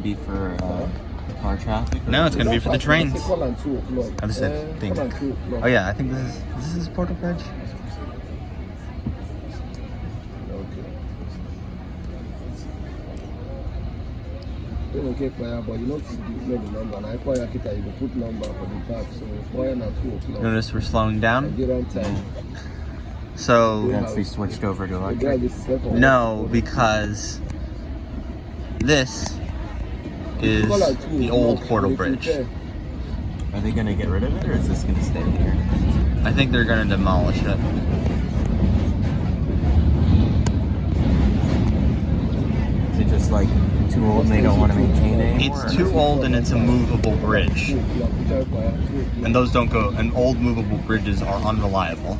be for car traffic? No, it's gonna be for the trains. Call at 2 o'clock. Oh, this is a thing. Call at 2 o'clock. Oh yeah, I think this is Portal Bridge. Okay, but you know the number. And I call you Kita, you go put number for the park. So call at 2 o'clock. Notice we're slowing down. Get on time. So Once we switched over to electric. no, because this is the old Portal Bridge. Are they gonna get rid of it, or is this gonna stay here? I think they're gonna demolish it. Is it just like too old and they don't want to maintain it anymore? It's too old and it's a movable bridge. And those don't go, and old movable bridges are unreliable.